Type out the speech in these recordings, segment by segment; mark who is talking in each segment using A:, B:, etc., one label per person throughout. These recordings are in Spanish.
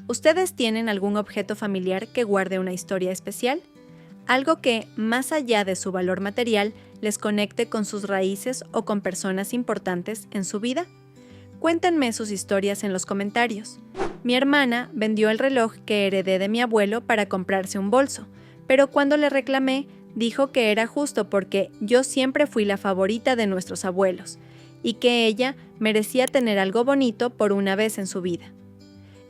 A: ¿Ustedes tienen algún objeto familiar que guarde una historia especial? Algo que, más allá de su valor material, les conecte con sus raíces o con personas importantes en su vida. Cuéntenme sus historias en los comentarios. Mi hermana vendió el reloj que heredé de mi abuelo para comprarse un bolso, pero cuando le reclamé, dijo que era justo porque yo siempre fui la favorita de nuestros abuelos y que ella merecía tener algo bonito por una vez en su vida.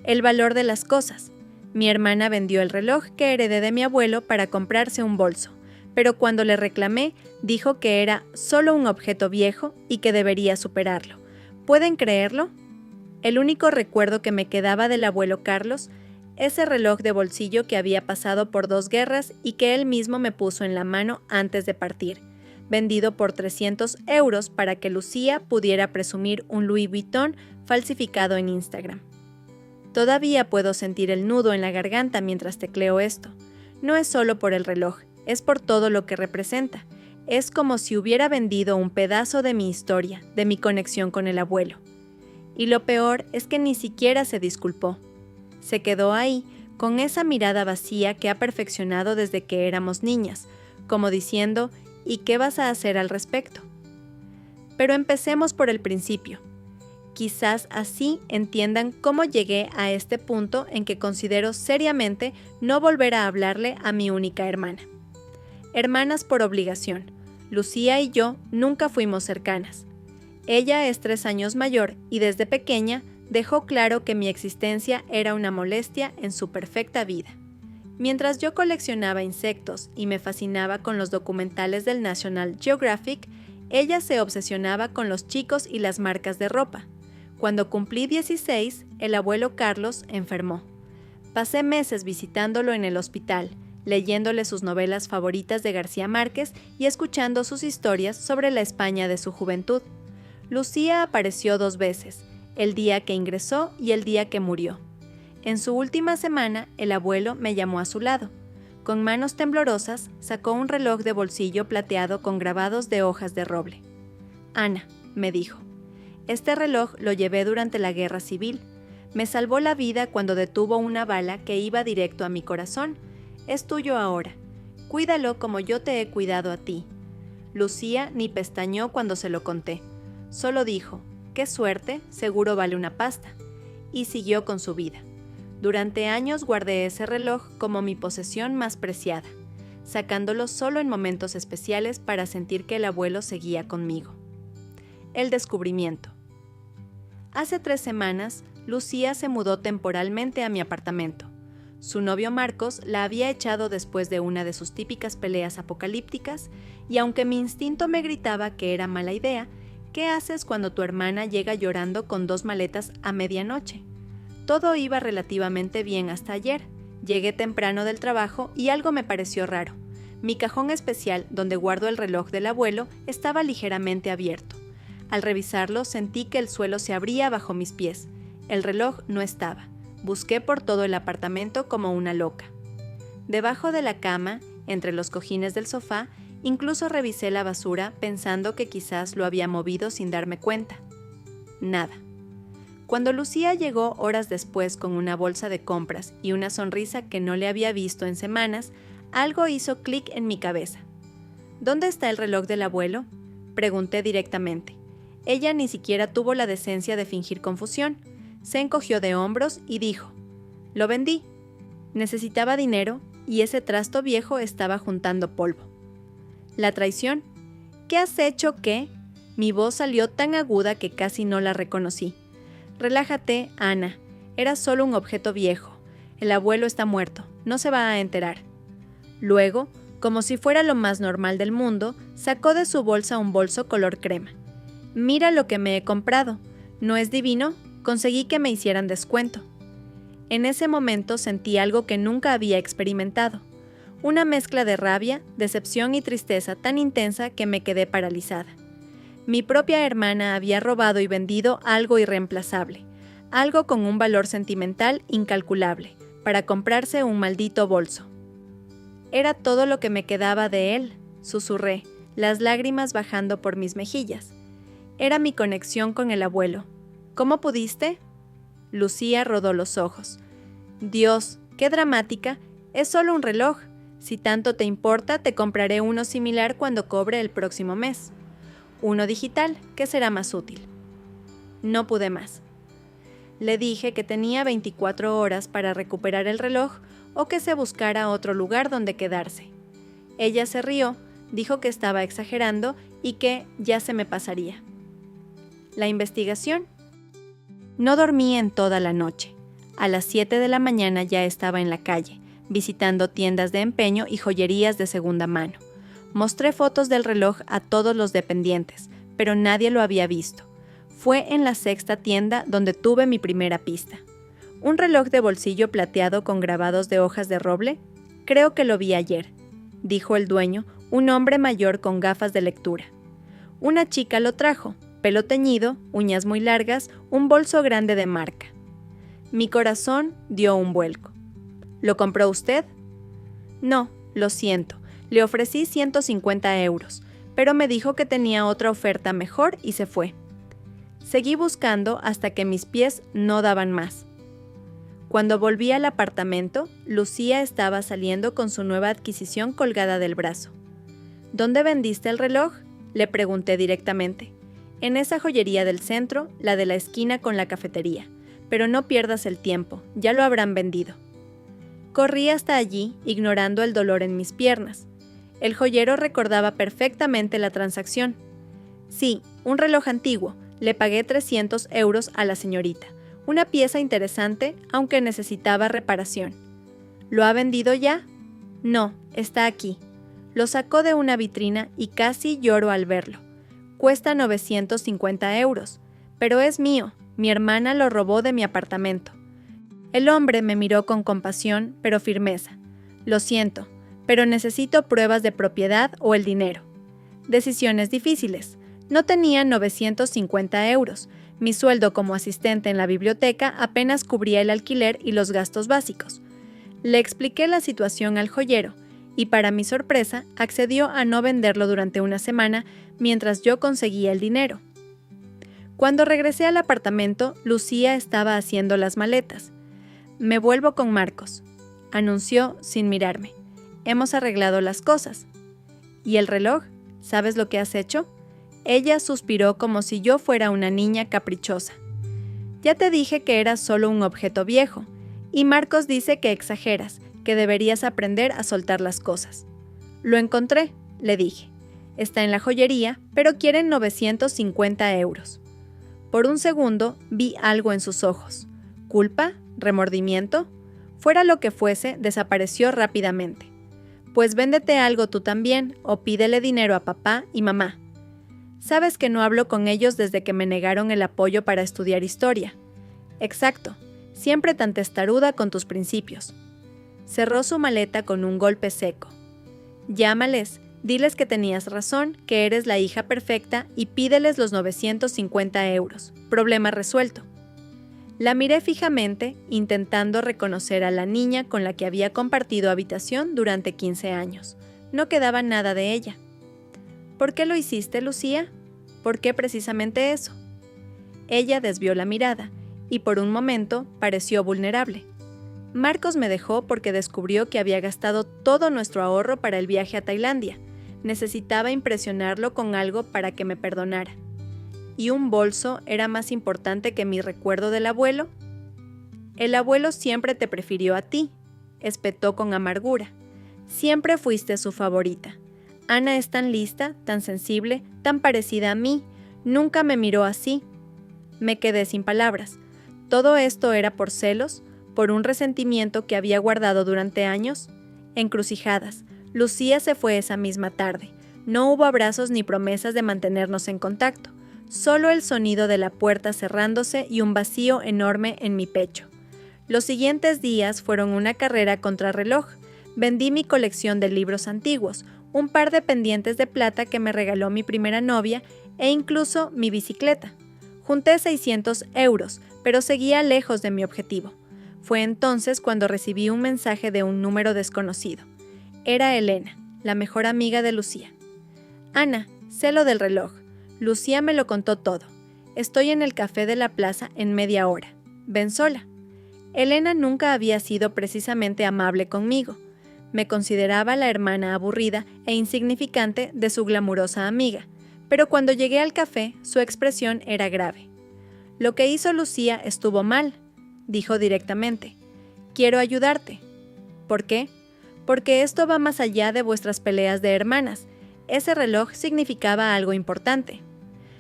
A: El valor de las cosas. Mi hermana vendió el reloj que heredé de mi abuelo para comprarse un bolso, pero cuando le reclamé, dijo que era solo un objeto viejo y que debería superarlo. ¿Pueden creerlo? El único recuerdo que me quedaba del abuelo Carlos, ese reloj de bolsillo que había pasado por 2 guerras y que él mismo me puso en la mano antes de partir, vendido por 300 euros para que Lucía pudiera presumir un Louis Vuitton falsificado en Instagram. Todavía puedo sentir el nudo en la garganta mientras tecleo esto. No es solo por el reloj, es por todo lo que representa. Es como si hubiera vendido un pedazo de mi historia, de mi conexión con el abuelo. Y lo peor es que ni siquiera se disculpó. Se quedó ahí, con esa mirada vacía que ha perfeccionado desde que éramos niñas, como diciendo, ¿y qué vas a hacer al respecto? Pero empecemos por el principio. Quizás así entiendan cómo llegué a este punto en que considero seriamente no volver a hablarle a mi única hermana. Hermanas por obligación. Lucía y yo nunca fuimos cercanas. Ella es 3 años mayor y desde pequeña dejó claro que mi existencia era una molestia en su perfecta vida. Mientras yo coleccionaba insectos y me fascinaba con los documentales del National Geographic, ella se obsesionaba con los chicos y las marcas de ropa. Cuando cumplí 16, el abuelo Carlos enfermó. Pasé meses visitándolo en el hospital, leyéndole sus novelas favoritas de García Márquez y escuchando sus historias sobre la España de su juventud. Lucía apareció 2 veces, el día que ingresó y el día que murió. En su última semana, el abuelo me llamó a su lado. Con manos temblorosas, sacó un reloj de bolsillo plateado con grabados de hojas de roble. «Ana», me dijo, «este reloj lo llevé durante la guerra civil. Me salvó la vida cuando detuvo una bala que iba directo a mi corazón. Es tuyo ahora. Cuídalo como yo te he cuidado a ti». Lucía ni pestañeó cuando se lo conté. Solo dijo, «Qué suerte, seguro vale una pasta», y siguió con su vida. Durante años guardé ese reloj como mi posesión más preciada, sacándolo solo en momentos especiales para sentir que el abuelo seguía conmigo. El descubrimiento. Hace 3 semanas, Lucía se mudó temporalmente a mi apartamento. Su novio Marcos la había echado después de una de sus típicas peleas apocalípticas, y aunque mi instinto me gritaba que era mala idea, ¿qué haces cuando tu hermana llega llorando con 2 maletas a medianoche? Todo iba relativamente bien hasta ayer. Llegué temprano del trabajo y algo me pareció raro. Mi cajón especial, donde guardo el reloj del abuelo, estaba ligeramente abierto. Al revisarlo, sentí que el suelo se abría bajo mis pies. El reloj no estaba. Busqué por todo el apartamento como una loca. Debajo de la cama, entre los cojines del sofá, incluso revisé la basura pensando que quizás lo había movido sin darme cuenta. Nada. Cuando Lucía llegó horas después con una bolsa de compras y una sonrisa que no le había visto en semanas, algo hizo clic en mi cabeza. ¿Dónde está el reloj del abuelo?, pregunté directamente. Ella ni siquiera tuvo la decencia de fingir confusión. Se encogió de hombros y dijo, «Lo vendí. Necesitaba dinero y ese trasto viejo estaba juntando polvo». La traición. «¿Qué has hecho qué?». Mi voz salió tan aguda que casi no la reconocí. «Relájate, Ana. Era solo un objeto viejo. El abuelo está muerto. No se va a enterar». Luego, como si fuera lo más normal del mundo, sacó de su bolsa un bolso color crema. «Mira lo que me he comprado. ¿No es divino? Conseguí que me hicieran descuento». En ese momento sentí algo que nunca había experimentado. Una mezcla de rabia, decepción y tristeza tan intensa que me quedé paralizada. Mi propia hermana había robado y vendido algo irreemplazable, algo con un valor sentimental incalculable, para comprarse un maldito bolso. «Era todo lo que me quedaba de él», susurré, las lágrimas bajando por mis mejillas. Era mi conexión con el abuelo. «¿Cómo pudiste?». Lucía rodó los ojos. Dios, qué dramática, es solo un reloj. Si tanto te importa, te compraré uno similar cuando cobre el próximo mes. Uno digital, que será más útil. No pude más. Le dije que tenía 24 horas para recuperar el reloj o que se buscara otro lugar donde quedarse. Ella se rió, dijo que estaba exagerando y que ya se me pasaría. La investigación. No dormí en toda la noche. A las 7 de la mañana ya estaba en la calle, visitando tiendas de empeño y joyerías de segunda mano. Mostré fotos del reloj a todos los dependientes, pero nadie lo había visto. Fue en la sexta tienda donde tuve mi primera pista. ¿Un reloj de bolsillo plateado con grabados de hojas de roble? Creo que lo vi ayer, dijo el dueño, un hombre mayor con gafas de lectura. Una chica lo trajo, pelo teñido, uñas muy largas, un bolso grande de marca. Mi corazón dio un vuelco. ¿Lo compró usted? No, lo siento. Le ofrecí 150 euros, pero me dijo que tenía otra oferta mejor y se fue. Seguí buscando hasta que mis pies no daban más. Cuando volví al apartamento, Lucía estaba saliendo con su nueva adquisición colgada del brazo. ¿Dónde vendiste el reloj?, le pregunté directamente. En esa joyería del centro, la de la esquina con la cafetería. Pero no pierdas el tiempo, ya lo habrán vendido. Corrí hasta allí, ignorando el dolor en mis piernas. El joyero recordaba perfectamente la transacción. Sí, un reloj antiguo. Le pagué 300 euros a la señorita. Una pieza interesante, aunque necesitaba reparación. ¿Lo ha vendido ya? No, está aquí. Lo sacó de una vitrina y casi lloro al verlo. Cuesta 950 euros, pero es mío. Mi hermana lo robó de mi apartamento. El hombre me miró con compasión, pero firmeza. Lo siento, pero necesito pruebas de propiedad o el dinero. Decisiones difíciles. No tenía 950 euros. Mi sueldo como asistente en la biblioteca apenas cubría el alquiler y los gastos básicos. Le expliqué la situación al joyero, y para mi sorpresa, accedió a no venderlo durante una semana mientras yo conseguía el dinero. Cuando regresé al apartamento, Lucía estaba haciendo las maletas. Me vuelvo con Marcos, anunció sin mirarme. Hemos arreglado las cosas. ¿Y el reloj? ¿Sabes lo que has hecho? Ella suspiró como si yo fuera una niña caprichosa. Ya te dije que era solo un objeto viejo, y Marcos dice que exageras, que deberías aprender a soltar las cosas. Lo encontré, le dije. Está en la joyería, pero quieren 950 euros. Por un segundo vi algo en sus ojos. ¿Culpa? ¿Remordimiento? Fuera lo que fuese, desapareció rápidamente. Pues véndete algo tú también, o pídele dinero a papá y mamá. Sabes que no hablo con ellos desde que me negaron el apoyo para estudiar historia. Exacto, siempre tan testaruda con tus principios. Cerró su maleta con un golpe seco. Llámales, diles que tenías razón, que eres la hija perfecta y pídeles los 950 euros. Problema resuelto. La miré fijamente, intentando reconocer a la niña con la que había compartido habitación durante 15 años. No quedaba nada de ella. ¿Por qué lo hiciste, Lucía? ¿Por qué precisamente eso? Ella desvió la mirada y por un momento pareció vulnerable. Marcos me dejó porque descubrió que había gastado todo nuestro ahorro para el viaje a Tailandia. Necesitaba impresionarlo con algo para que me perdonara. ¿Y un bolso era más importante que mi recuerdo del abuelo? El abuelo siempre te prefirió a ti, espetó con amargura. Siempre fuiste su favorita. Ana es tan lista, tan sensible, tan parecida a mí. Nunca me miró así. Me quedé sin palabras. ¿Todo esto era por celos? ¿Por un resentimiento que había guardado durante años? Encrucijadas. Lucía se fue esa misma tarde. No hubo abrazos ni promesas de mantenernos en contacto. Solo el sonido de la puerta cerrándose y un vacío enorme en mi pecho. Los siguientes días fueron una carrera contrarreloj. Vendí mi colección de libros antiguos, un par de pendientes de plata que me regaló mi primera novia e incluso mi bicicleta. Junté 600 euros, pero seguía lejos de mi objetivo. Fue entonces cuando recibí un mensaje de un número desconocido. Era Elena, la mejor amiga de Lucía. Ana, sé lo del reloj. Lucía me lo contó todo. Estoy en el café de la plaza en media hora. Ven sola. Elena nunca había sido precisamente amable conmigo. Me consideraba la hermana aburrida e insignificante de su glamurosa amiga, pero cuando llegué al café, su expresión era grave. «Lo que hizo Lucía estuvo mal», dijo directamente. «Quiero ayudarte». «¿Por qué?» «Porque esto va más allá de vuestras peleas de hermanas. Ese reloj significaba algo importante».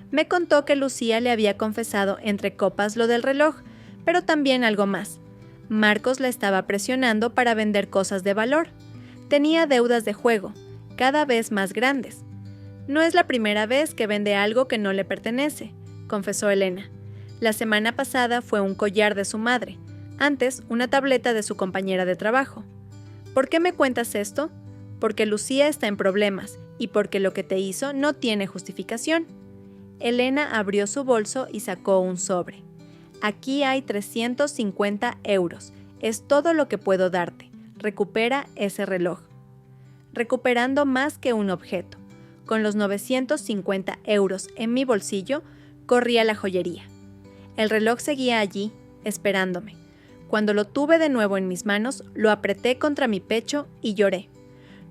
A: Me contó que Lucía le había confesado entre copas lo del reloj, pero también algo más. Marcos la estaba presionando para vender cosas de valor. Tenía deudas de juego, cada vez más grandes. «No es la primera vez que vende algo que no le pertenece», confesó Elena. «La semana pasada fue un collar de su madre, antes una tableta de su compañera de trabajo». «¿Por qué me cuentas esto?» «Porque Lucía está en problemas y porque lo que te hizo no tiene justificación». Elena abrió su bolso y sacó un sobre. «Aquí hay 350 euros. Es todo lo que puedo darte. Recupera ese reloj». Recuperando más que un objeto. Con los 950 euros en mi bolsillo, corrí a la joyería. El reloj seguía allí, esperándome. Cuando lo tuve de nuevo en mis manos, lo apreté contra mi pecho y lloré.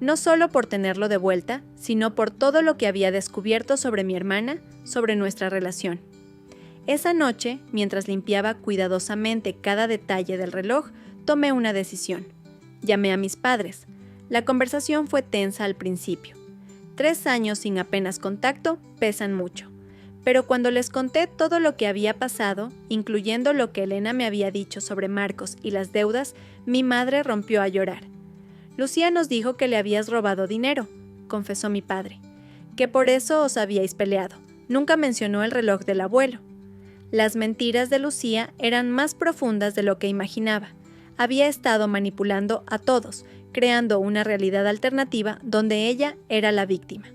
A: No solo por tenerlo de vuelta, sino por todo lo que había descubierto sobre mi hermana, sobre nuestra relación. Esa noche, mientras limpiaba cuidadosamente cada detalle del reloj, tomé una decisión. Llamé a mis padres. La conversación fue tensa al principio. 3 años sin apenas contacto pesan mucho. Pero cuando les conté todo lo que había pasado, incluyendo lo que Elena me había dicho sobre Marcos y las deudas, mi madre rompió a llorar. «Lucía nos dijo que le habías robado dinero», confesó mi padre, «que por eso os habíais peleado. Nunca mencionó el reloj del abuelo». Las mentiras de Lucía eran más profundas de lo que imaginaba. Había estado manipulando a todos, creando una realidad alternativa donde ella era la víctima.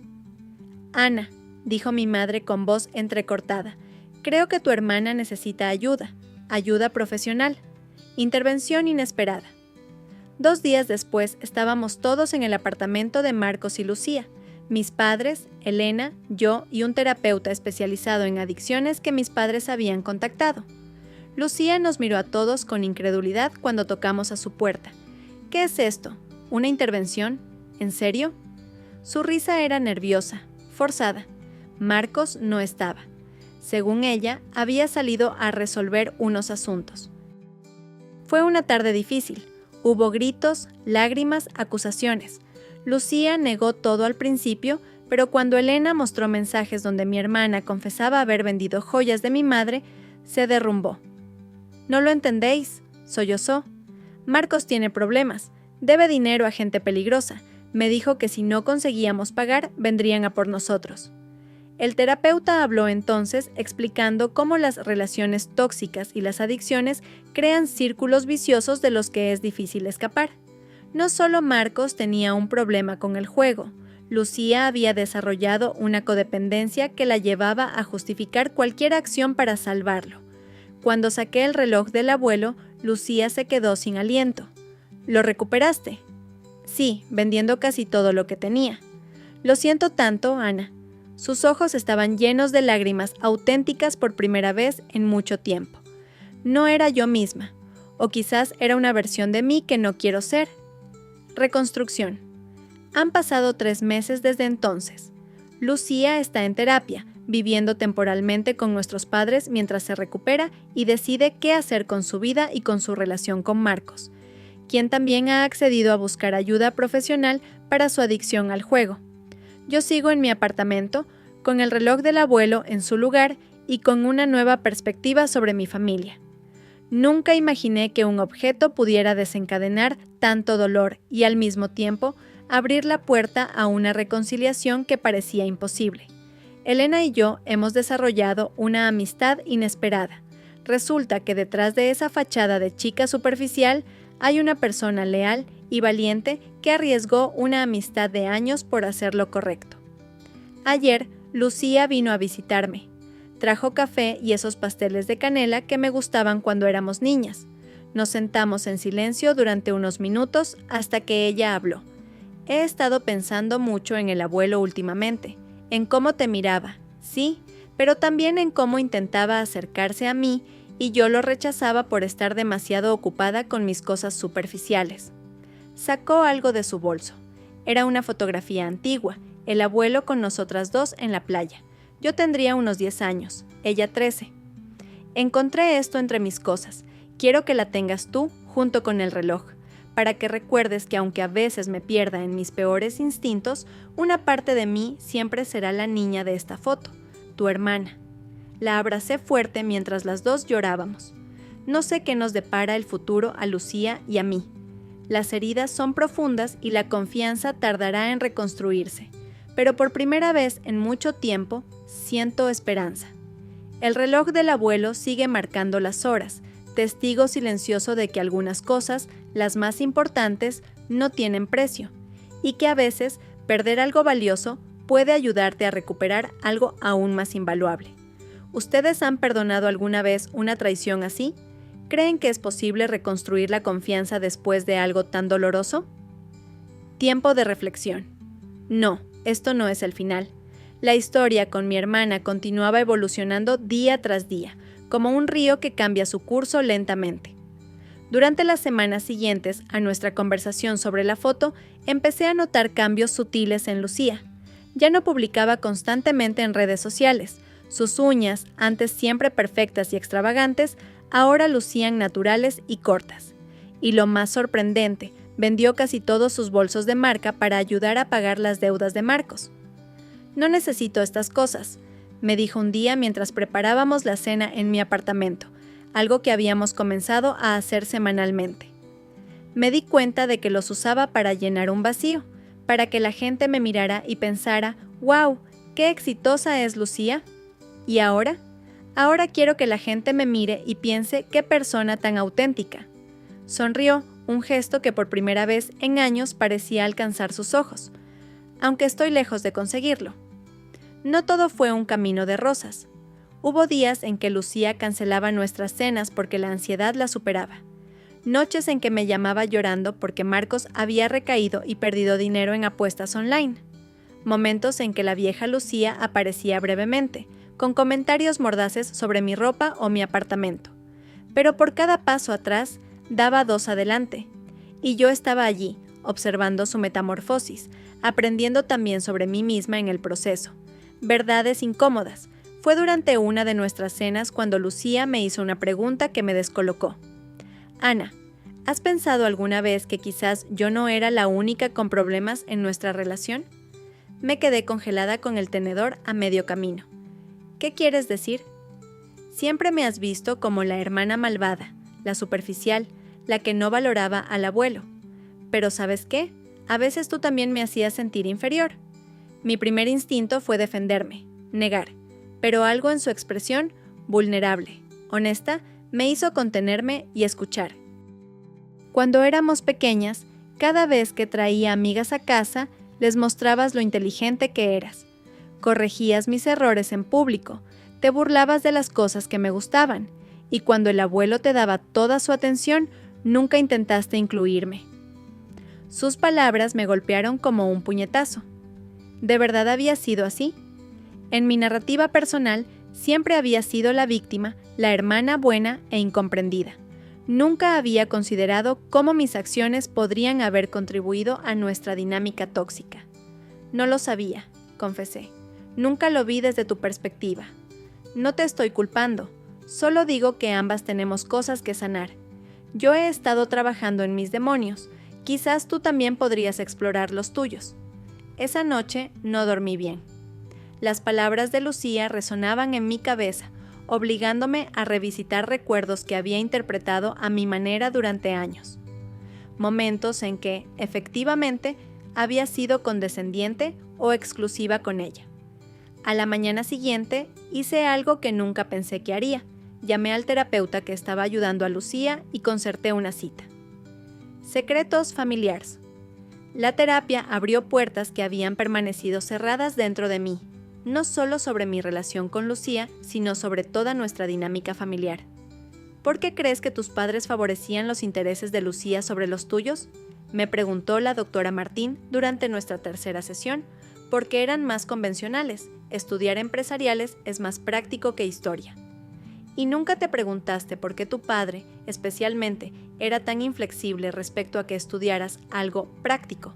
A: «Ana», dijo mi madre con voz entrecortada, «creo que tu hermana necesita ayuda profesional, intervención inesperada». 2 días después estábamos todos en el apartamento de Marcos y Lucía, mis padres, Elena, yo y un terapeuta especializado en adicciones que mis padres habían contactado. Lucía nos miró a todos con incredulidad cuando tocamos a su puerta. «¿Qué es esto? ¿Una intervención? ¿En serio?» Su risa era nerviosa, forzada. Marcos no estaba. Según ella, había salido a resolver unos asuntos. Fue una tarde difícil. Hubo gritos, lágrimas, acusaciones. Lucía negó todo al principio, pero cuando Elena mostró mensajes donde mi hermana confesaba haber vendido joyas de mi madre, se derrumbó. «No lo entendéis», sollozó. «Marcos tiene problemas. Debe dinero a gente peligrosa. Me dijo que si no conseguíamos pagar, vendrían a por nosotros». El terapeuta habló entonces explicando cómo las relaciones tóxicas y las adicciones crean círculos viciosos de los que es difícil escapar. No solo Marcos tenía un problema con el juego, Lucía había desarrollado una codependencia que la llevaba a justificar cualquier acción para salvarlo. Cuando saqué el reloj del abuelo, Lucía se quedó sin aliento. «¿Lo recuperaste?» «Sí, vendiendo casi todo lo que tenía». «Lo siento tanto, Ana». Sus ojos estaban llenos de lágrimas auténticas por primera vez en mucho tiempo. No era yo misma, o quizás era una versión de mí que no quiero ser. Reconstrucción. Han pasado 3 meses desde entonces. Lucía está en terapia, viviendo temporalmente con nuestros padres mientras se recupera y decide qué hacer con su vida y con su relación con Marcos, quien también ha accedido a buscar ayuda profesional para su adicción al juego. Yo sigo en mi apartamento, con el reloj del abuelo en su lugar y con una nueva perspectiva sobre mi familia. Nunca imaginé que un objeto pudiera desencadenar tanto dolor y al mismo tiempo abrir la puerta a una reconciliación que parecía imposible. Elena y yo hemos desarrollado una amistad inesperada. Resulta que detrás de esa fachada de chica superficial hay una persona leal y valiente que arriesgó una amistad de años por hacer lo correcto. Ayer, Lucía vino a visitarme. Trajo café y esos pasteles de canela que me gustaban cuando éramos niñas. Nos sentamos en silencio durante unos minutos hasta que ella habló. He estado pensando mucho en el abuelo últimamente, en cómo te miraba, sí, pero también en cómo intentaba acercarse a mí y yo lo rechazaba por estar demasiado ocupada con mis cosas superficiales. Sacó algo de su bolso. Era una fotografía antigua, el abuelo con nosotras dos en la playa. Yo tendría unos 10 años, ella 13. Encontré esto entre mis cosas. Quiero que la tengas tú junto con el reloj, para que recuerdes que aunque a veces me pierda en mis peores instintos, una parte de mí siempre será la niña de esta foto, tu hermana. La abracé fuerte mientras las dos llorábamos. No sé qué nos depara el futuro a Lucía y a mí. Las heridas son profundas y la confianza tardará en reconstruirse, pero por primera vez en mucho tiempo siento esperanza. El reloj del abuelo sigue marcando las horas, testigo silencioso de que algunas cosas, las más importantes, no tienen precio, y que a veces perder algo valioso puede ayudarte a recuperar algo aún más invaluable. ¿Ustedes han perdonado alguna vez una traición así? ¿Creen que es posible reconstruir la confianza después de algo tan doloroso? Tiempo de reflexión. No, esto no es el final. La historia con mi hermana continuaba evolucionando día tras día, como un río que cambia su curso lentamente. Durante las semanas siguientes a nuestra conversación sobre la foto, empecé a notar cambios sutiles en Lucía. Ya no publicaba constantemente en redes sociales. Sus uñas, antes siempre perfectas y extravagantes, ahora lucían naturales y cortas. Y lo más sorprendente, vendió casi todos sus bolsos de marca para ayudar a pagar las deudas de Marcos. «No necesito estas cosas», me dijo un día mientras preparábamos la cena en mi apartamento, algo que habíamos comenzado a hacer semanalmente. Me di cuenta de que los usaba para llenar un vacío, para que la gente me mirara y pensara, «¡Wow! ¡Qué exitosa es Lucía!» ¿Y ahora? Ahora quiero que la gente me mire y piense qué persona tan auténtica. Sonrió, un gesto que por primera vez en años parecía alcanzar sus ojos, aunque estoy lejos de conseguirlo. No todo fue un camino de rosas. Hubo días en que Lucía cancelaba nuestras cenas porque la ansiedad la superaba. Noches en que me llamaba llorando porque Marcos había recaído y perdido dinero en apuestas online. Momentos en que la vieja Lucía aparecía brevemente, con comentarios mordaces sobre mi ropa o mi apartamento. Pero por cada paso atrás, daba 2 adelante. Y yo estaba allí, observando su metamorfosis, aprendiendo también sobre mí misma en el proceso. Verdades incómodas. Fue durante una de nuestras cenas cuando Lucía me hizo una pregunta que me descolocó. «Ana, ¿has pensado alguna vez que quizás yo no era la única con problemas en nuestra relación?» Me quedé congelada con el tenedor a medio camino. «¿Qué quieres decir?» «Siempre me has visto como la hermana malvada, la superficial, la que no valoraba al abuelo. Pero ¿sabes qué? A veces tú también me hacías sentir inferior». Mi primer instinto fue defenderme, negar, pero algo en su expresión, vulnerable, honesta, me hizo contenerme y escuchar. Cuando éramos pequeñas, cada vez que traía amigas a casa, les mostrabas lo inteligente que eras. Corregías mis errores en público, te burlabas de las cosas que me gustaban, y cuando el abuelo te daba toda su atención, nunca intentaste incluirme. Sus palabras me golpearon como un puñetazo. ¿De verdad había sido así? En mi narrativa personal, siempre había sido la víctima, la hermana buena e incomprendida. Nunca había considerado cómo mis acciones podrían haber contribuido a nuestra dinámica tóxica. No lo sabía, confesé. Nunca lo vi desde tu perspectiva. No te estoy culpando, solo digo que ambas tenemos cosas que sanar. Yo he estado trabajando en mis demonios, quizás tú también podrías explorar los tuyos. Esa noche no dormí bien. Las palabras de Lucía resonaban en mi cabeza, obligándome a revisitar recuerdos que había interpretado a mi manera durante años. Momentos en que, efectivamente, había sido condescendiente o exclusiva con ella. A la mañana siguiente, hice algo que nunca pensé que haría. Llamé al terapeuta que estaba ayudando a Lucía y concerté una cita. Secretos familiares. La terapia abrió puertas que habían permanecido cerradas dentro de mí, no solo sobre mi relación con Lucía, sino sobre toda nuestra dinámica familiar. ¿Por qué crees que tus padres favorecían los intereses de Lucía sobre los tuyos?, me preguntó la doctora Martín durante nuestra tercera sesión, porque eran más convencionales, estudiar empresariales es más práctico que historia. ¿Y nunca te preguntaste por qué tu padre, especialmente, era tan inflexible respecto a que estudiaras algo práctico?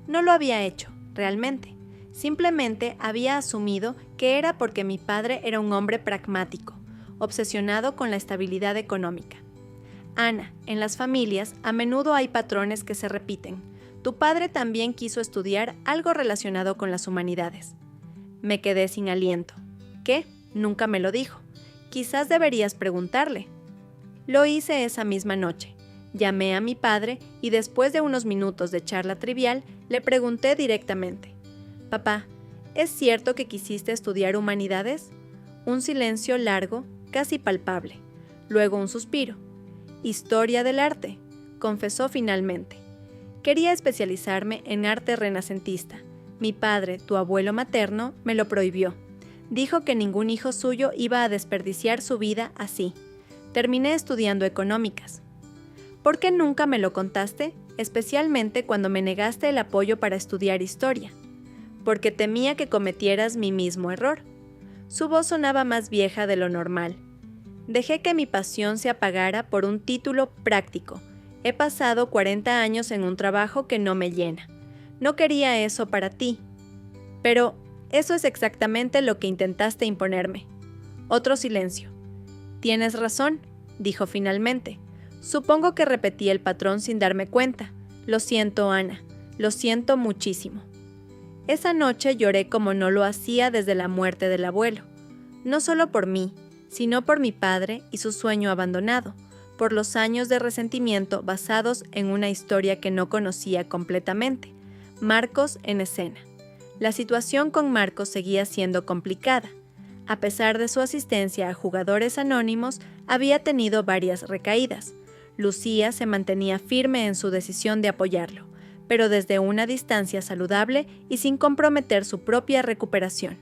A: No lo había hecho, realmente. Simplemente había asumido que era porque mi padre era un hombre pragmático, obsesionado con la estabilidad económica. Ana, en las familias a menudo hay patrones que se repiten. Tu padre también quiso estudiar algo relacionado con las humanidades. Me quedé sin aliento. ¿Qué? Nunca me lo dijo. Quizás deberías preguntarle. Lo hice esa misma noche. Llamé a mi padre y después de unos minutos de charla trivial, le pregunté directamente. Papá, ¿es cierto que quisiste estudiar humanidades? Un silencio largo, casi palpable. Luego un suspiro. Historia del arte, confesó finalmente. Quería especializarme en arte renacentista. Mi padre, tu abuelo materno, me lo prohibió. Dijo que ningún hijo suyo iba a desperdiciar su vida así. Terminé estudiando económicas. ¿Por qué nunca me lo contaste? Especialmente cuando me negaste el apoyo para estudiar historia. Porque temía que cometieras mi mismo error. Su voz sonaba más vieja de lo normal. Dejé que mi pasión se apagara por un título práctico. He pasado 40 años en un trabajo que no me llena. No quería eso para ti. Pero eso es exactamente lo que intentaste imponerme. Otro silencio. Tienes razón, dijo finalmente. Supongo que repetí el patrón sin darme cuenta. Lo siento, Ana. Lo siento muchísimo. Esa noche lloré como no lo hacía desde la muerte del abuelo. No solo por mí, sino por mi padre y su sueño abandonado, por los años de resentimiento basados en una historia que no conocía completamente. Marcos en escena. La situación con Marcos seguía siendo complicada. A pesar de su asistencia a jugadores anónimos, había tenido varias recaídas. Lucía se mantenía firme en su decisión de apoyarlo, pero desde una distancia saludable y sin comprometer su propia recuperación.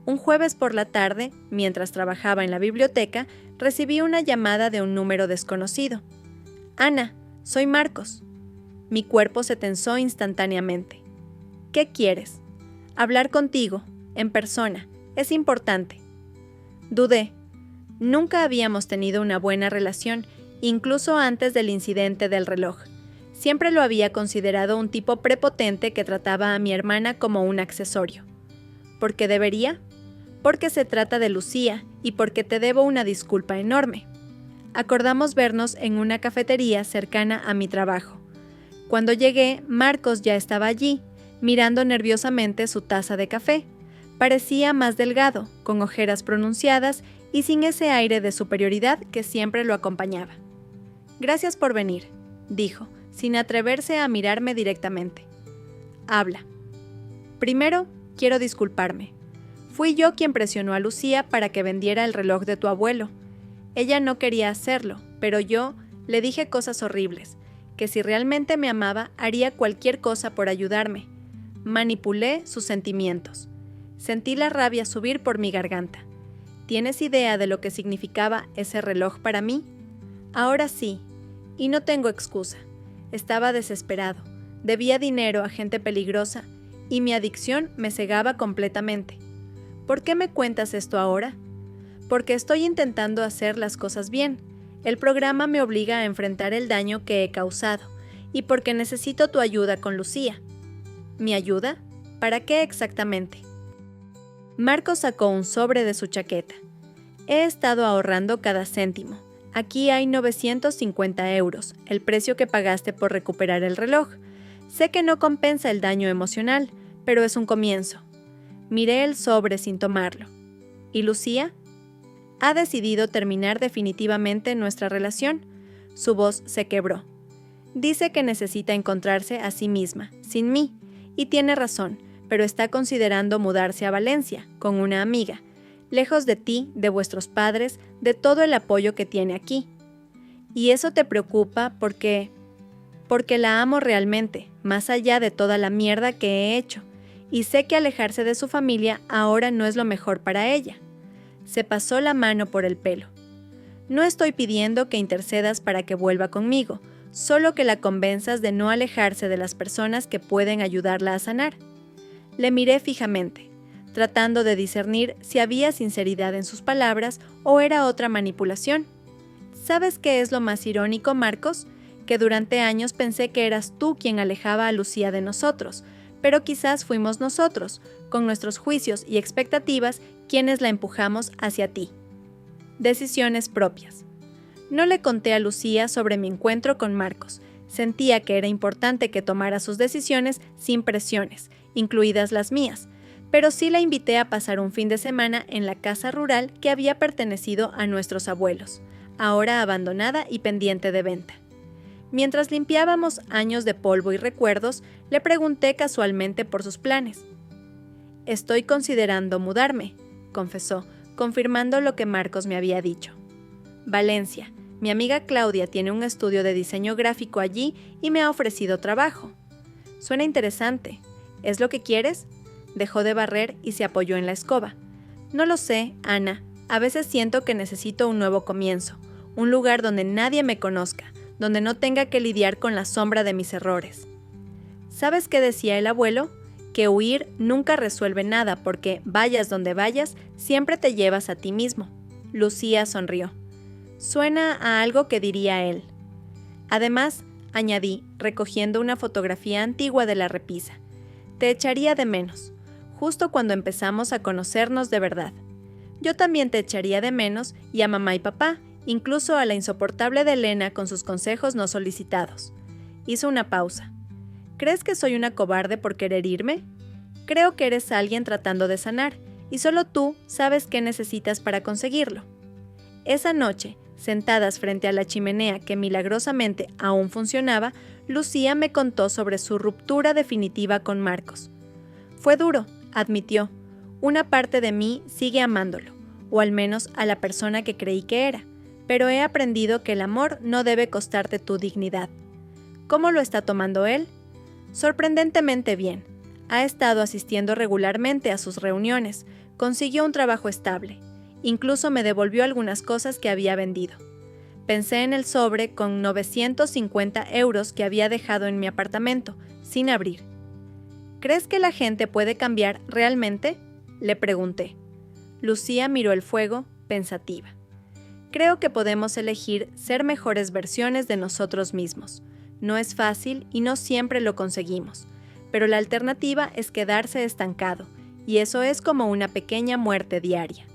A: Un jueves por la tarde, mientras trabajaba en la biblioteca, recibí una llamada de un número desconocido. Ana, soy Marcos. Mi cuerpo se tensó instantáneamente. ¿Qué quieres? Hablar contigo, en persona, es importante. Dudé. Nunca habíamos tenido una buena relación, incluso antes del incidente del reloj. Siempre lo había considerado un tipo prepotente que trataba a mi hermana como un accesorio. ¿Por qué debería? Porque se trata de Lucía y porque te debo una disculpa enorme. Acordamos vernos en una cafetería cercana a mi trabajo. Cuando llegué, Marcos ya estaba allí, mirando nerviosamente su taza de café. Parecía más delgado, con ojeras pronunciadas y sin ese aire de superioridad que siempre lo acompañaba. Gracias por venir, dijo, sin atreverse a mirarme directamente. Habla. Primero, quiero disculparme. Fui yo quien presionó a Lucía para que vendiera el reloj de tu abuelo. Ella no quería hacerlo, pero yo le dije cosas horribles, que si realmente me amaba haría cualquier cosa por ayudarme. Manipulé sus sentimientos. Sentí la rabia subir por mi garganta. ¿Tienes idea de lo que significaba ese reloj para mí? Ahora sí, y no tengo excusa. Estaba desesperado, debía dinero a gente peligrosa y mi adicción me cegaba completamente. ¿Por qué me cuentas esto ahora? Porque estoy intentando hacer las cosas bien. El programa me obliga a enfrentar el daño que he causado y porque necesito tu ayuda con Lucía. ¿Mi ayuda? ¿Para qué exactamente? Marcos sacó un sobre de su chaqueta. He estado ahorrando cada céntimo. Aquí hay 950 euros, el precio que pagaste por recuperar el reloj. Sé que no compensa el daño emocional, pero es un comienzo. Miré el sobre sin tomarlo. ¿Y Lucía? Ha decidido terminar definitivamente nuestra relación. Su voz se quebró. Dice que necesita encontrarse a sí misma, sin mí, y tiene razón, pero está considerando mudarse a Valencia, con una amiga, lejos de ti, de vuestros padres, de todo el apoyo que tiene aquí. Y eso te preocupa porque la amo realmente, más allá de toda la mierda que he hecho, y sé que alejarse de su familia ahora no es lo mejor para ella. Se pasó la mano por el pelo. No estoy pidiendo que intercedas para que vuelva conmigo, solo que la convenzas de no alejarse de las personas que pueden ayudarla a sanar. Le miré fijamente. tratando de discernir si había sinceridad en sus palabras o era otra manipulación. ¿Sabes qué es lo más irónico, Marcos? Que durante años pensé que eras tú quien alejaba a Lucía de nosotros, pero quizás fuimos nosotros, con nuestros juicios y expectativas, quienes la empujamos hacia ti. Decisiones propias. No le conté a Lucía sobre mi encuentro con Marcos. Sentía que era importante que tomara sus decisiones sin presiones, incluidas las mías, pero sí la invité a pasar un fin de semana en la casa rural que había pertenecido a nuestros abuelos, ahora abandonada y pendiente de venta. Mientras limpiábamos años de polvo y recuerdos, le pregunté casualmente por sus planes. «Estoy considerando mudarme», confesó, confirmando lo que Marcos me había dicho. «Valencia. Mi amiga Claudia tiene un estudio de diseño gráfico allí y me ha ofrecido trabajo». «Suena interesante. ¿Es lo que quieres?». Dejó de barrer y se apoyó en la escoba. «No lo sé, Ana. A veces siento que necesito un nuevo comienzo, un lugar donde nadie me conozca, donde no tenga que lidiar con la sombra de mis errores». ¿Sabes qué decía el abuelo? Que huir nunca resuelve nada porque, vayas donde vayas, siempre te llevas a ti mismo. Lucía sonrió. Suena a algo que diría él. Además, añadí, recogiendo una fotografía antigua de la repisa, te echaría de menos, justo cuando empezamos a conocernos de verdad. Yo también te echaría de menos y a mamá y papá, incluso a la insoportable de Elena con sus consejos no solicitados. Hizo una pausa. ¿Crees que soy una cobarde por querer irme? Creo que eres alguien tratando de sanar, y solo tú sabes qué necesitas para conseguirlo. Esa noche, sentadas frente a la chimenea que milagrosamente aún funcionaba, Lucía me contó sobre su ruptura definitiva con Marcos. Fue duro, admitió. Una parte de mí sigue amándolo, o al menos a la persona que creí que era, pero he aprendido que el amor no debe costarte tu dignidad. ¿Cómo lo está tomando él? Sorprendentemente bien. Ha estado asistiendo regularmente a sus reuniones, consiguió un trabajo estable. Incluso me devolvió algunas cosas que había vendido. Pensé en el sobre con 950 euros que había dejado en mi apartamento, sin abrir. ¿Crees que la gente puede cambiar realmente?, le pregunté. Lucía miró el fuego, pensativa. Creo que podemos elegir ser mejores versiones de nosotros mismos. No es fácil y no siempre lo conseguimos, pero la alternativa es quedarse estancado, y eso es como una pequeña muerte diaria.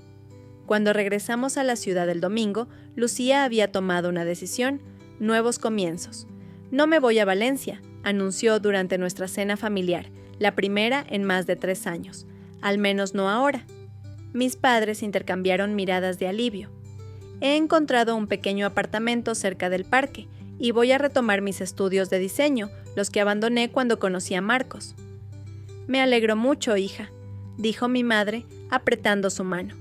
A: Cuando regresamos a la ciudad el domingo, Lucía había tomado una decisión, nuevos comienzos. «No me voy a Valencia», anunció durante nuestra cena familiar, la primera en más de 3 años. «Al menos no ahora». Mis padres intercambiaron miradas de alivio. «He encontrado un pequeño apartamento cerca del parque y voy a retomar mis estudios de diseño, los que abandoné cuando conocí a Marcos». «Me alegro mucho, hija», dijo mi madre, apretando su mano.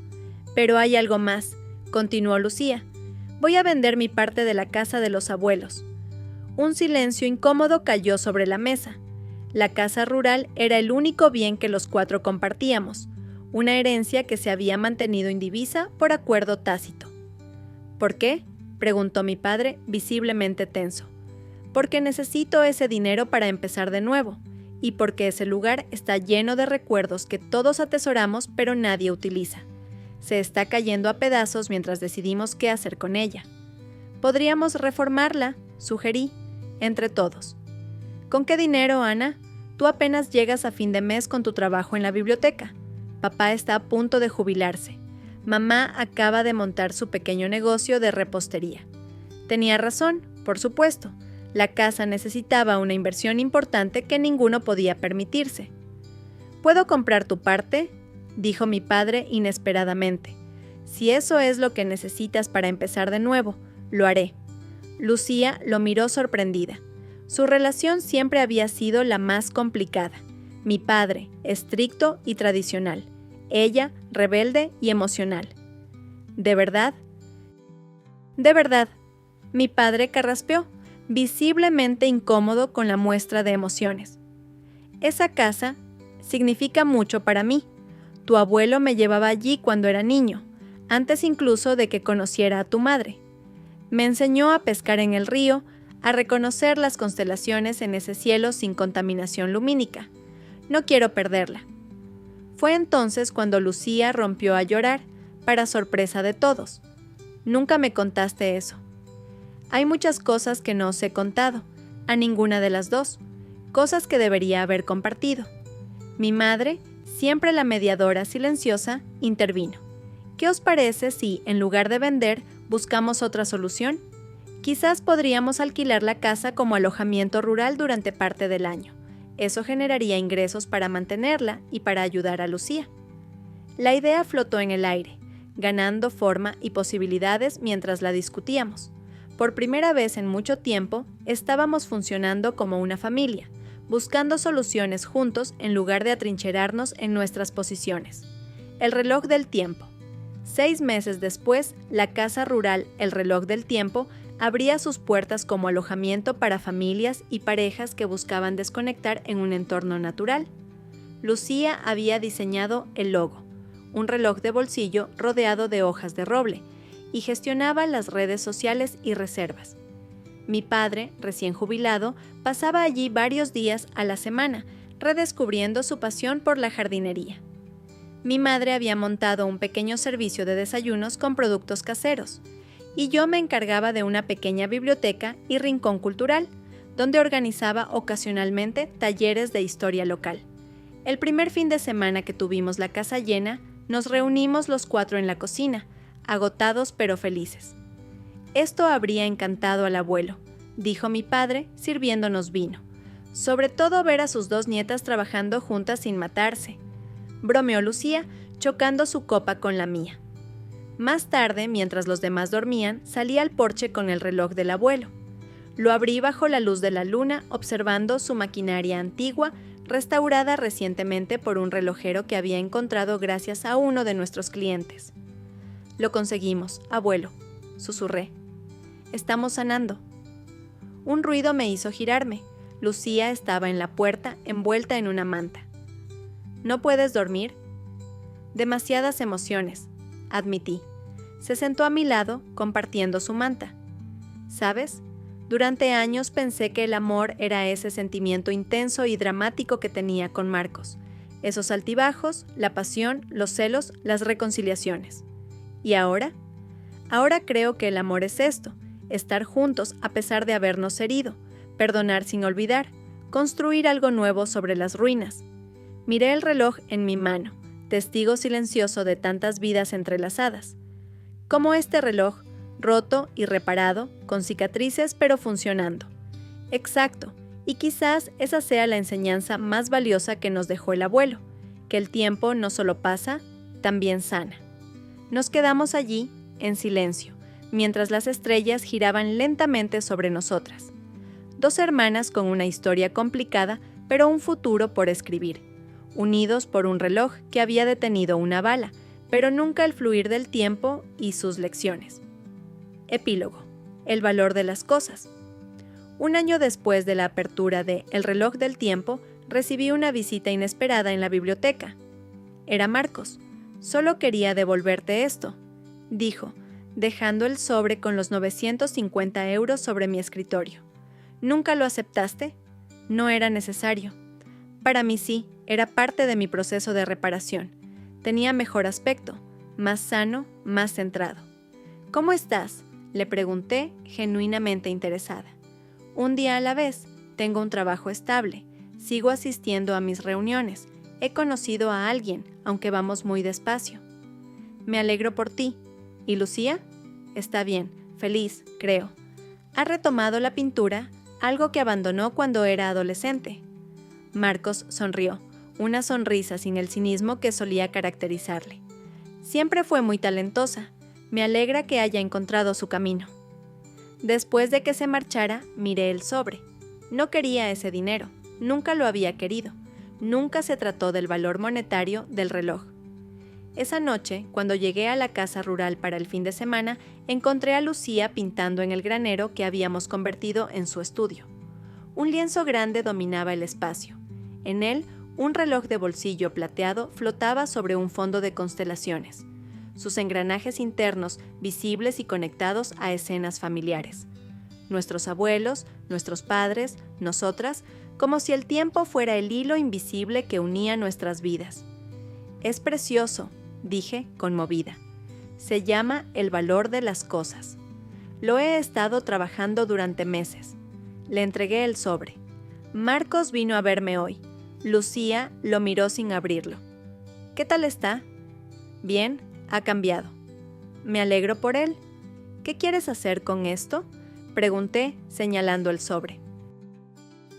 A: «Pero hay algo más», continuó Lucía. «Voy a vender mi parte de la casa de los abuelos». Un silencio incómodo cayó sobre la mesa. La casa rural era el único bien que los 4 compartíamos, una herencia que se había mantenido indivisa por acuerdo tácito. «¿Por qué?», preguntó mi padre, visiblemente tenso. «Porque necesito ese dinero para empezar de nuevo, y porque ese lugar está lleno de recuerdos que todos atesoramos pero nadie utiliza. Se está cayendo a pedazos mientras decidimos qué hacer con ella. Podríamos reformarla», sugerí, entre todos. «¿Con qué dinero, Ana? Tú apenas llegas a fin de mes con tu trabajo en la biblioteca. Papá está a punto de jubilarse. Mamá acaba de montar su pequeño negocio de repostería». Tenía razón, por supuesto. La casa necesitaba una inversión importante que ninguno podía permitirse. «¿Puedo comprar tu parte?», dijo mi padre inesperadamente. «Si eso es lo que necesitas para empezar de nuevo, lo haré». Lucía lo miró sorprendida. Su relación siempre había sido la más complicada. Mi padre, estricto y tradicional. Ella, rebelde y emocional. ¿De verdad? «De verdad». Mi padre carraspeó, visiblemente incómodo con la muestra de emociones. «Esa casa significa mucho para mí. Tu abuelo me llevaba allí cuando era niño, antes incluso de que conociera a tu madre. Me enseñó a pescar en el río, a reconocer las constelaciones en ese cielo sin contaminación lumínica. No quiero perderla». Fue entonces cuando Lucía rompió a llorar, para sorpresa de todos. Nunca me contaste eso. Hay muchas cosas que no os he contado, a ninguna de las dos, cosas que debería haber compartido. Mi madre, siempre la mediadora silenciosa, intervino. ¿Qué os parece si, en lugar de vender, buscamos otra solución? Quizás podríamos alquilar la casa como alojamiento rural durante parte del año. Eso generaría ingresos para mantenerla y para ayudar a Lucía. La idea flotó en el aire, ganando forma y posibilidades mientras la discutíamos. Por primera vez en mucho tiempo, estábamos funcionando como una familia, buscando soluciones juntos en lugar de atrincherarnos en nuestras posiciones. El reloj del tiempo. 6 meses después, la casa rural El Reloj del Tiempo abría sus puertas como alojamiento para familias y parejas que buscaban desconectar en un entorno natural. Lucía había diseñado el logo, un reloj de bolsillo rodeado de hojas de roble, y gestionaba las redes sociales y reservas. Mi padre, recién jubilado, pasaba allí varios días a la semana, redescubriendo su pasión por la jardinería. Mi madre había montado un pequeño servicio de desayunos con productos caseros, y yo me encargaba de una pequeña biblioteca y rincón cultural, donde organizaba ocasionalmente talleres de historia local. El primer fin de semana que tuvimos la casa llena, nos reunimos los 4 en la cocina, agotados pero felices. Esto habría encantado al abuelo, dijo mi padre, sirviéndonos vino. Sobre todo ver a sus 2 nietas trabajando juntas sin matarse. Bromeó Lucía, chocando su copa con la mía. Más tarde, mientras los demás dormían, salí al porche con el reloj del abuelo. Lo abrí bajo la luz de la luna, observando su maquinaria antigua, restaurada recientemente por un relojero que había encontrado gracias a uno de nuestros clientes. Lo conseguimos, abuelo, susurré. Estamos sanando. Un ruido me hizo girarme. Lucía estaba en la puerta, envuelta en una manta. ¿No puedes dormir? Demasiadas emociones, admití. Se sentó a mi lado, compartiendo su manta. ¿Sabes? Durante años pensé que el amor era ese sentimiento intenso y dramático que tenía con Marcos. Esos altibajos, la pasión, los celos, las reconciliaciones. ¿Y ahora? Ahora creo que el amor es esto, estar juntos a pesar de habernos herido, perdonar sin olvidar, construir algo nuevo sobre las ruinas. Miré el reloj en mi mano, testigo silencioso de tantas vidas entrelazadas. Como este reloj, roto y reparado, con cicatrices pero funcionando. Exacto, y quizás esa sea la enseñanza más valiosa que nos dejó el abuelo, que el tiempo no solo pasa, también sana. Nos quedamos allí, en silencio, mientras las estrellas giraban lentamente sobre nosotras. 2 hermanas con una historia complicada, pero un futuro por escribir, unidos por un reloj que había detenido una bala, pero nunca el fluir del tiempo y sus lecciones. Epílogo. El valor de las cosas. 1 año después de la apertura de El Reloj del Tiempo, recibí una visita inesperada en la biblioteca. Era Marcos. Solo quería devolverte esto, dijo, dejando el sobre con los 950 euros sobre mi escritorio. ¿Nunca lo aceptaste? No era necesario. Para mí sí, era parte de mi proceso de reparación. Tenía mejor aspecto, más sano, más centrado. ¿Cómo estás?, le pregunté, genuinamente interesada. Un día a la vez, tengo un trabajo estable, sigo asistiendo a mis reuniones, he conocido a alguien, aunque vamos muy despacio. Me alegro por ti. ¿Y Lucía? Está bien, feliz, creo. Ha retomado la pintura, algo que abandonó cuando era adolescente. Marcos sonrió, una sonrisa sin el cinismo que solía caracterizarle. Siempre fue muy talentosa. Me alegra que haya encontrado su camino. Después de que se marchara, miré el sobre. No quería ese dinero, nunca lo había querido. Nunca se trató del valor monetario del reloj. Esa noche, cuando llegué a la casa rural para el fin de semana, encontré a Lucía pintando en el granero que habíamos convertido en su estudio. Un lienzo grande dominaba el espacio. En él, un reloj de bolsillo plateado flotaba sobre un fondo de constelaciones, sus engranajes internos visibles y conectados a escenas familiares. Nuestros abuelos, nuestros padres, nosotras, como si el tiempo fuera el hilo invisible que unía nuestras vidas. Es precioso, dije, conmovida. Se llama El valor de las cosas. Lo he estado trabajando durante meses. Le entregué el sobre. Marcos vino a verme hoy. Lucía lo miró sin abrirlo. ¿Qué tal está? Bien, ha cambiado. Me alegro por él. ¿Qué quieres hacer con esto? Pregunté, señalando el sobre.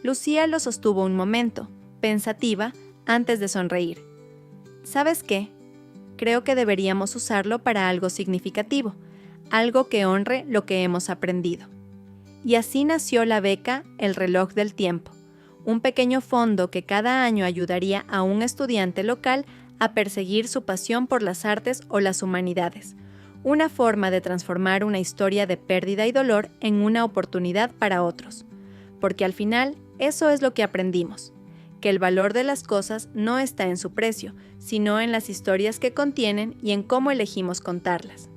A: Lucía lo sostuvo un momento, pensativa, antes de sonreír. ¿Sabes qué? Creo que deberíamos usarlo para algo significativo, algo que honre lo que hemos aprendido. Y así nació la beca El reloj del tiempo, un pequeño fondo que cada año ayudaría a un estudiante local a perseguir su pasión por las artes o las humanidades, una forma de transformar una historia de pérdida y dolor en una oportunidad para otros. Porque al final, eso es lo que aprendimos, que el valor de las cosas no está en su precio, sino en las historias que contienen y en cómo elegimos contarlas.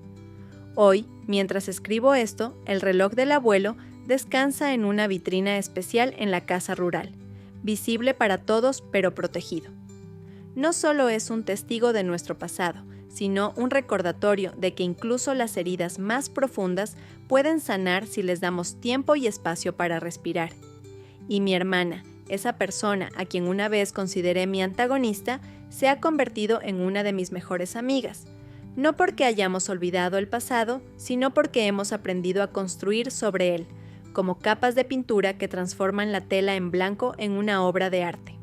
A: Hoy, mientras escribo esto, el reloj del abuelo descansa en una vitrina especial en la casa rural, visible para todos pero protegido. No solo es un testigo de nuestro pasado, sino un recordatorio de que incluso las heridas más profundas pueden sanar si les damos tiempo y espacio para respirar. Y mi hermana, esa persona a quien una vez consideré mi antagonista, se ha convertido en una de mis mejores amigas. No porque hayamos olvidado el pasado, sino porque hemos aprendido a construir sobre él, como capas de pintura que transforman la tela en blanco en una obra de arte.